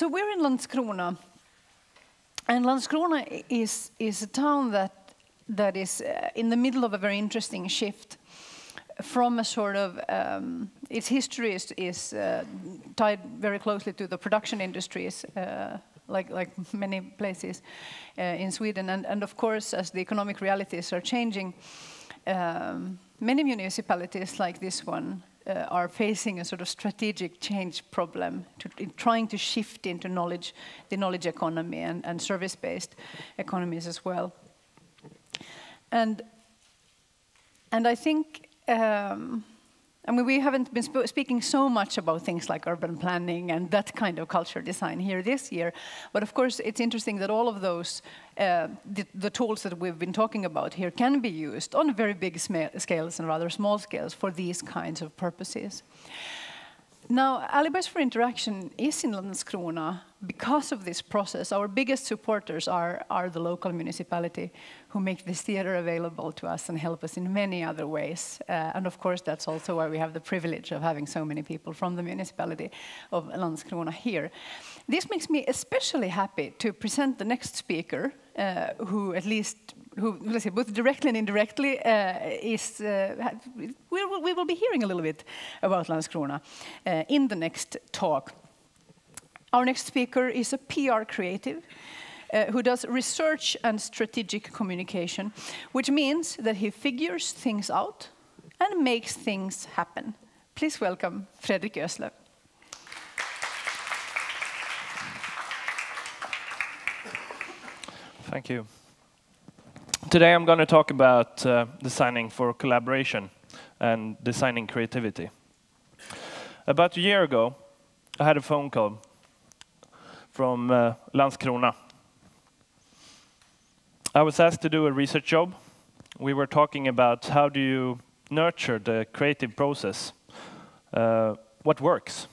So we're in Landskrona, and Landskrona is a town that is in the middle of a very interesting shift from a sort of, its history is tied very closely to the production industries, like many places in Sweden. And of course, as the economic realities are changing, many municipalities like this one are facing a sort of strategic change problem, trying to shift into the knowledge economy and service-based economies as well. And I think, I mean, we haven't been speaking so much about things like urban planning and that kind of culture design here this year. But of course, it's interesting that all of those, the tools that we've been talking about here can be used on very big scales and rather small scales for these kinds of purposes. Now, Alibis for Interaction is in Landskrona because of this process. Our biggest supporters are the local municipality who make this theater available to us and help us in many other ways. And of course, that's also why we have the privilege of having so many people from the municipality of Landskrona here. This makes me especially happy to present the next speaker, who let's say, both directly and indirectly we will be hearing a little bit about Landskrona in the next talk. Our next speaker is a PR creative who does research and strategic communication, which means that he figures things out and makes things happen. Please welcome Fredric Öslöf. Thank you. Today I'm going to talk about designing for collaboration and designing creativity. About a year ago, I had a phone call from Landskrona. I was asked to do a research job. We were talking about how do you nurture the creative process, what works.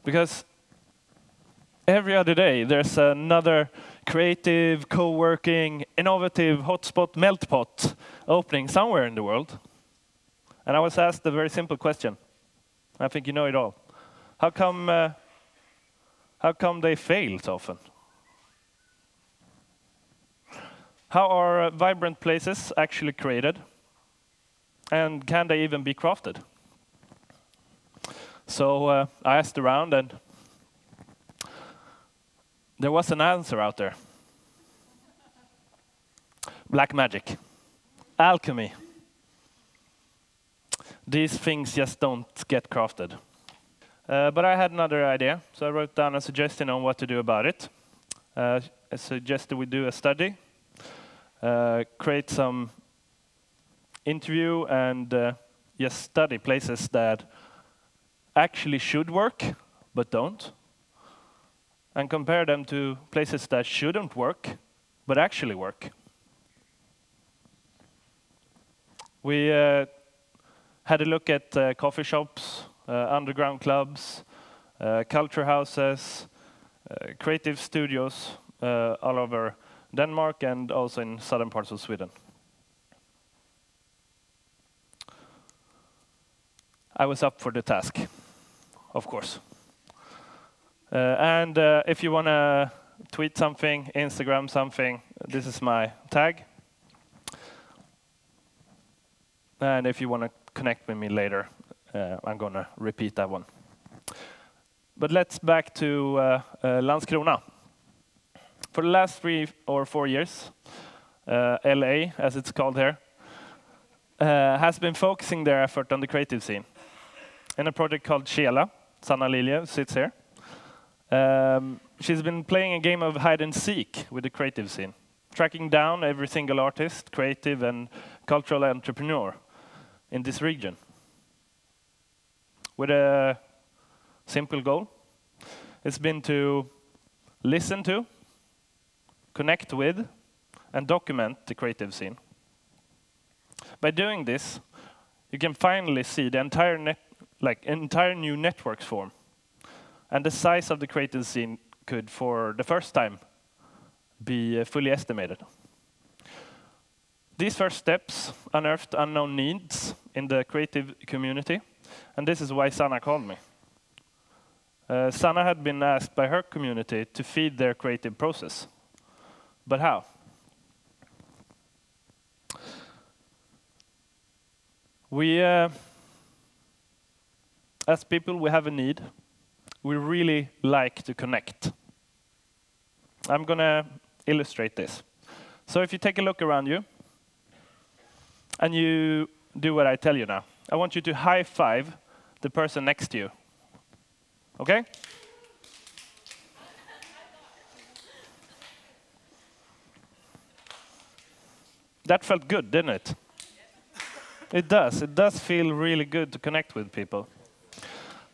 Because every other day there's another creative, co-working, innovative hotspot, melt pot opening somewhere in the world. And I was asked a very simple question. I think you know it all. How come they fail so often? How are vibrant places actually created? And can they even be crafted? So I asked around, and there was an answer out there. Black magic, alchemy. These things just don't get crafted. But I had another idea, so I wrote down a suggestion on what to do about it. I suggested we do a study, create some interview, and just study places that actually should work, but don't, and compare them to places that shouldn't work, but actually work. We had a look at coffee shops, underground clubs, culture houses, creative studios all over Denmark and also in southern parts of Sweden. I was up for the task, of course. And if you want to tweet something, Instagram something, this is my tag. And if you want to connect with me later, I'm going to repeat that one. But let's back to Landskrona. For the last 3 or 4 years, LA, as it's called here, has been focusing their effort on the creative scene in a project called Shela. Sanna Lilje sits here. She's been playing a game of hide and seek with the creative scene, tracking down every single artist, creative and cultural entrepreneur in this region, with a simple goal. It's been to listen to, connect with, and document the creative scene. By doing this, you can finally see the entire new networks form. And the size of the creative scene could, for the first time, be fully estimated. These first steps unearthed unknown needs in the creative community, and this is why Sanna called me. Sanna had been asked by her community to feed their creative process. But how? We, as people, we have a need. We really like to connect. I'm going to illustrate this. So if you take a look around you, and you do what I tell you now, I want you to high five the person next to you. Okay? That felt good, didn't it? It does. It does feel really good to connect with people.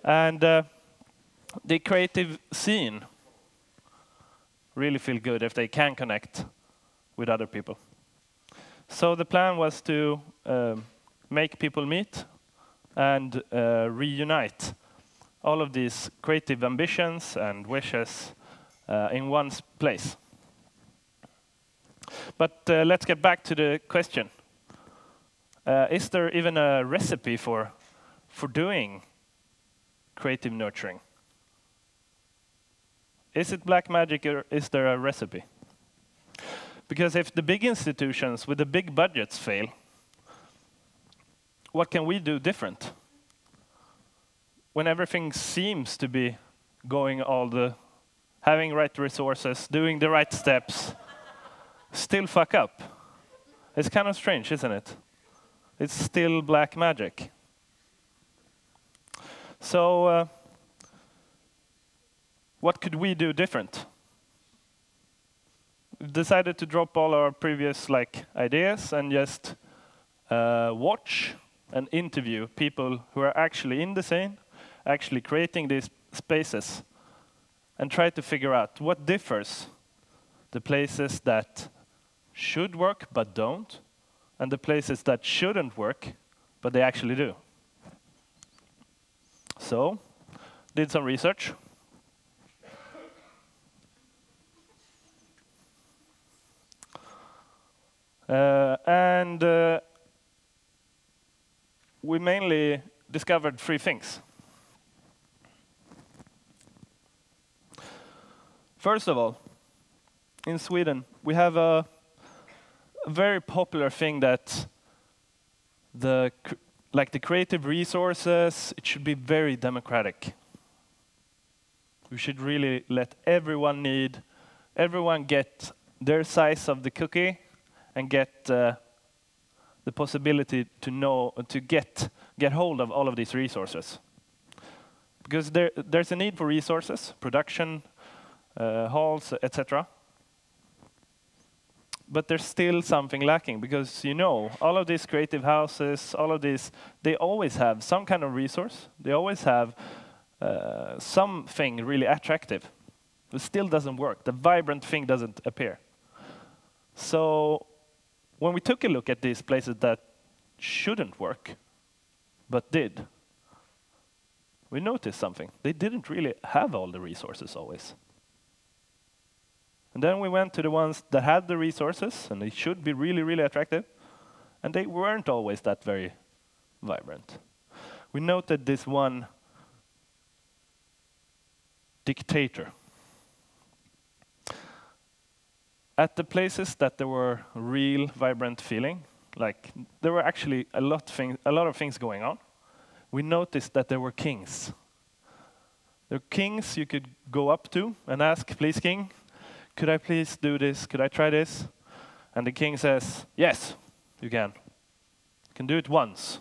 And the creative scene really feel good if they can connect with other people. So the plan was to make people meet and reunite all of these creative ambitions and wishes in one place. But let's get back to the question. Is there even a recipe for doing creative nurturing? Is it black magic, or is there a recipe? Because if the big institutions with the big budgets fail, what can we do different? When everything seems to be going having right resources, doing the right steps, still fuck up. It's kind of strange, isn't it? It's still black magic. So, what could we do different? We've decided to drop all our previous ideas and just watch and interview people who are actually in the scene, actually creating these spaces, and try to figure out what differs the places that should work but don't, and the places that shouldn't work but they actually do. So, did some research. And we mainly discovered 3 things. First of all, in Sweden, we have a very popular thing that the creative resources, it should be very democratic. We should really let everyone get their size of the cookie and get the possibility to get hold of all of these resources. Because there's a need for resources, production, halls, etc. But there's still something lacking, because all of these creative houses, all of these, they always have some kind of resource. They always have something really attractive. It still doesn't work. The vibrant thing doesn't appear. So when we took a look at these places that shouldn't work, but did, we noticed something. They didn't really have all the resources always. And then we went to the ones that had the resources, and they should be really, really attractive, and they weren't always that very vibrant. We noted this one dictator. At the places that there were real vibrant feeling, there were actually a lot of things going on, we noticed that there were kings. There were kings you could go up to and ask, "Please, king, could I please do this? Could I try this?" And the king says, "Yes, you can. You can do it once.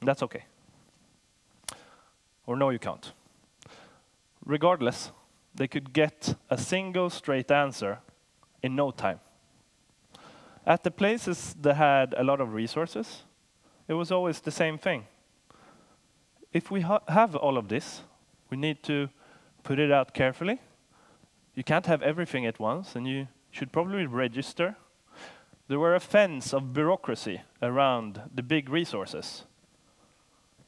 And that's okay. Or no, you can't." Regardless, they could get a single straight answer in no time. At the places that had a lot of resources, it was always the same thing. If we have all of this, we need to put it out carefully. You can't have everything at once, and you should probably register. There were a fence of bureaucracy around the big resources.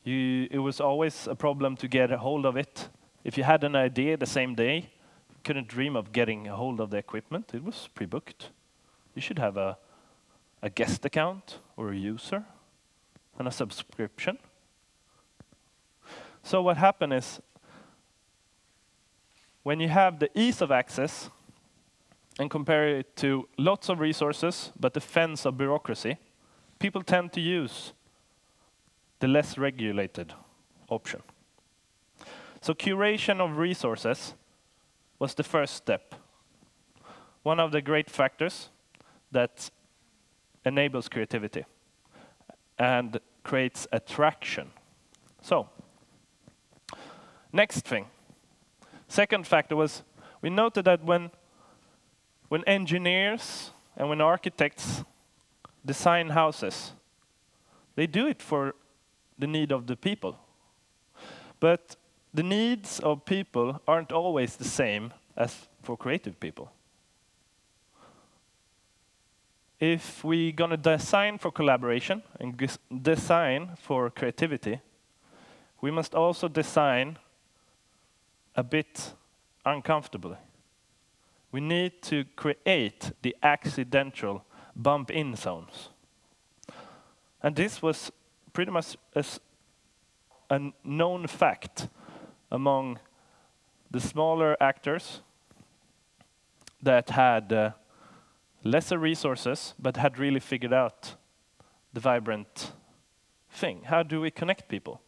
It was always a problem to get a hold of it. If you had an idea the same day, you couldn't dream of getting a hold of the equipment. It was pre-booked. You should have a guest account or a user and a subscription. So what happened is when you have the ease of access and compare it to lots of resources, but the fence of bureaucracy, people tend to use the less regulated option. So curation of resources was the first step. One of the great factors that enables creativity and creates attraction. So, next thing. Second factor was, we noted that when engineers and when architects design houses, they do it for the need of the people. But the needs of people aren't always the same as for creative people. If we're going to design for collaboration and design for creativity, we must also design a bit uncomfortably. We need to create the accidental bump-in zones. And this was pretty much a known fact among the smaller actors that had lesser resources, but had really figured out the vibrant thing. How do we connect people?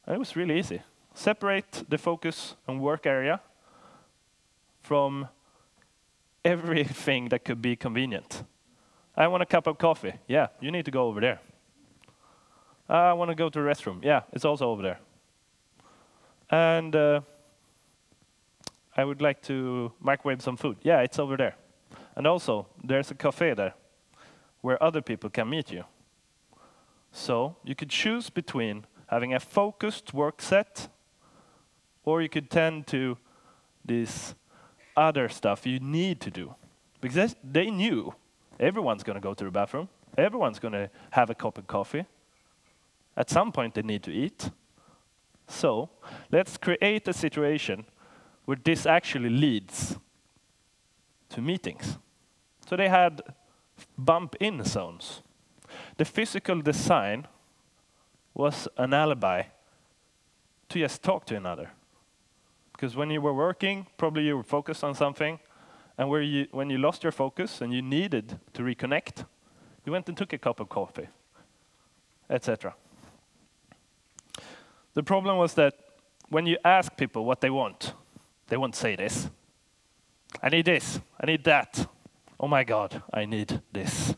And it was really easy. Separate the focus and work area from everything that could be convenient. I want a cup of coffee. Yeah, you need to go over there. I want to go to the restroom. Yeah, it's also over there. And I would like to microwave some food. Yeah, it's over there. And also, there's a cafe there where other people can meet you. So you could choose between having a focused work set, or you could tend to this other stuff you need to do. Because they knew everyone's going to go to the bathroom. Everyone's going to have a cup of coffee. At some point, they need to eat. So let's create a situation where this actually leads to meetings. So they had bump-in zones. The physical design was an alibi to just talk to another. Because when you were working, probably you were focused on something, and when you lost your focus and you needed to reconnect, you went and took a cup of coffee, etc. The problem was that when you ask people what they won't say this. I need this, I need that. Oh my God, I need this.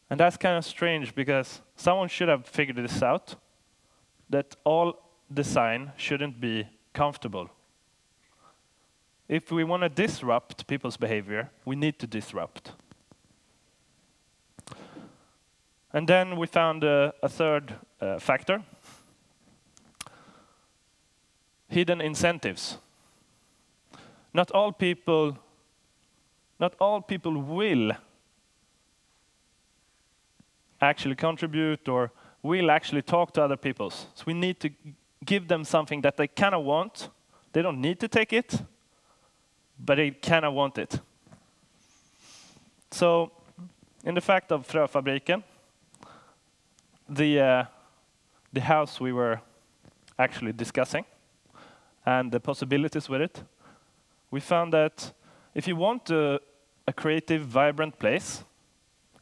And that's kind of strange because someone should have figured this out, that all design shouldn't be comfortable. If we want to disrupt people's behavior, we need to disrupt. And then we found a third factor. Hidden incentives. Not all people will actually contribute or will actually talk to other people. So we need to give them something that they kind of want. They don't need to take it, but they kind of want it. So in the fact of Fröfabriken, the house we were actually discussing and the possibilities with it, we found that if you want a creative, vibrant place,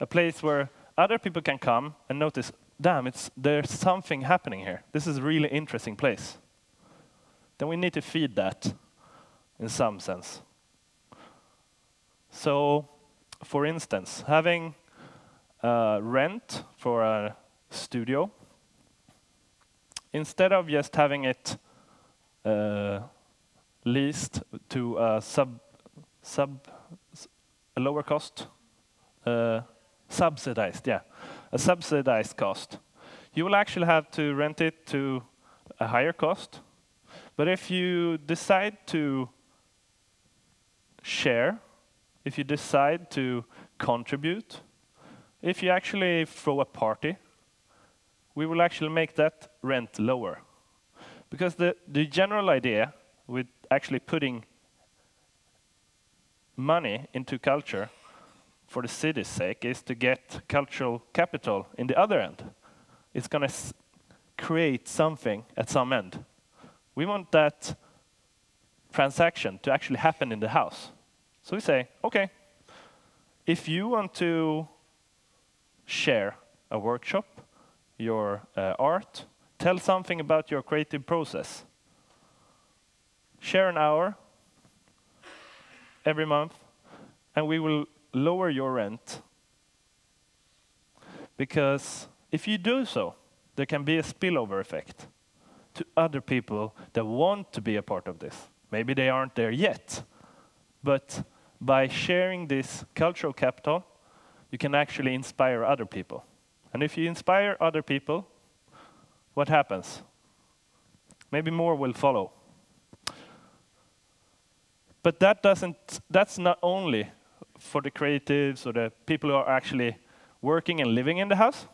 a place where other people can come and notice, damn, there's something happening here. This is a really interesting place. Then we need to feed that in some sense. So, for instance, having rent for a studio, instead of just having it leased to a lower cost, subsidized, yeah, a subsidized cost. You will actually have to rent it to a higher cost. But if you decide to share, if you decide to contribute, if you actually throw a party, we will actually make that rent lower. Because the general idea with actually putting money into culture for the city's sake is to get cultural capital in the other end. It's going to create something at some end. We want that transaction to actually happen in the house. So we say, okay, if you want to share a workshop, your art, tell something about your creative process, share an hour every month, and we will lower your rent. Because if you do so, there can be a spillover effect to other people that want to be a part of this. Maybe they aren't there yet, but by sharing this cultural capital, you can actually inspire other people. And if you inspire other people, what happens? Maybe more will follow. But that's not only for the creatives or the people who are actually working and living in the house.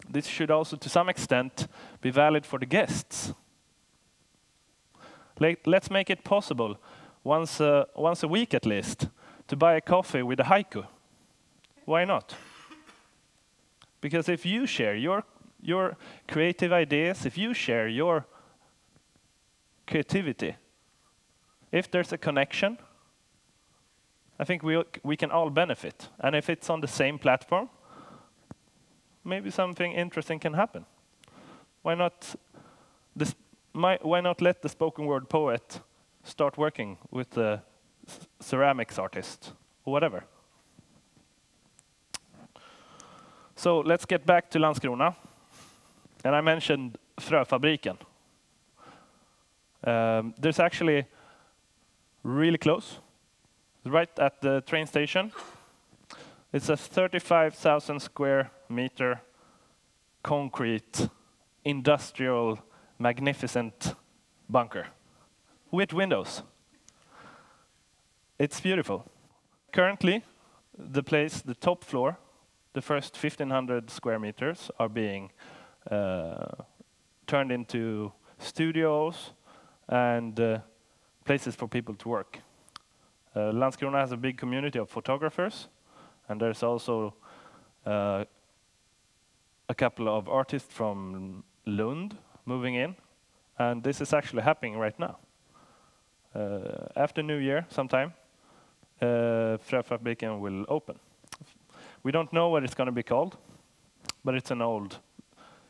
This should also, to some extent, be valid for the guests. Let's make it possible, once a week at least, to buy a coffee with a haiku. Why not? Because if you share your creative ideas, if you share your creativity, if there's a connection, I think we can all benefit. And if it's on the same platform, maybe something interesting can happen. Why not let the spoken word poet start working with the ceramics artist, or whatever? So let's get back to Landskrona. And I mentioned Fröfabriken. There's actually really close, right at the train station. It's a 35,000 square meter concrete, industrial, magnificent bunker with windows. It's beautiful. Currently, the top floor, the first 1,500 square meters are being turned into studios and places for people to work. Landskrona has a big community of photographers, and there's also a couple of artists from Lund moving in, and this is actually happening right now. After New Year, sometime, Fröfabriken will open. We don't know what it's going to be called, but it's an old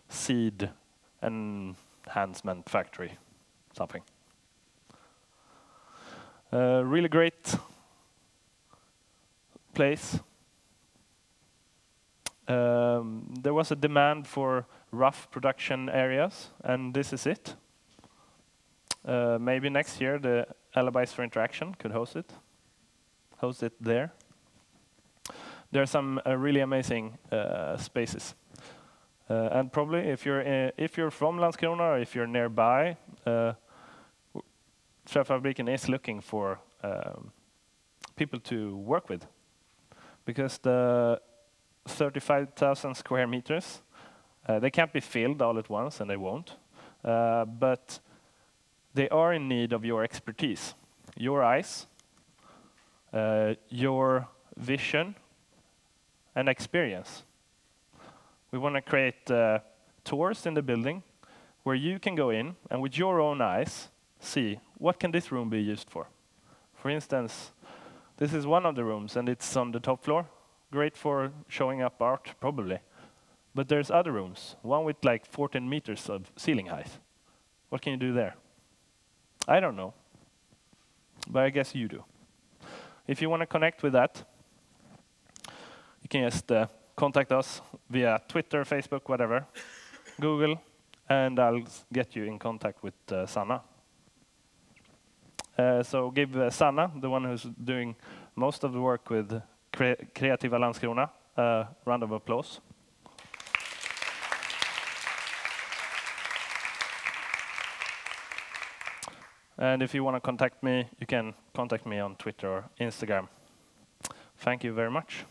seed enhancement factory, something. Really great place. There was a demand for rough production areas, and this is it. Maybe next year the Alibis for Interaction could host it there. There are some really amazing spaces, and probably if you're from Landskrona or if you're nearby, Fröfabriken is looking for people to work with, because the 35,000 square meters, they can't be filled all at once, and they won't. But they are in need of your expertise, your eyes, your vision, and experience. We want to create tours in the building where you can go in and with your own eyes see what can this room be used for. For instance, this is one of the rooms and it's on the top floor. Great for showing up art, probably. But there's other rooms, one with like 14 meters of ceiling height. What can you do there? I don't know, but I guess you do. If you want to connect with that, you can just contact us via Twitter, Facebook, whatever, Google, and I'll get you in contact with Sanna. So give Sanna, the one who's doing most of the work with Kreativa Landskrona, a round of applause. And if you want to contact me, you can contact me on Twitter or Instagram. Thank you very much.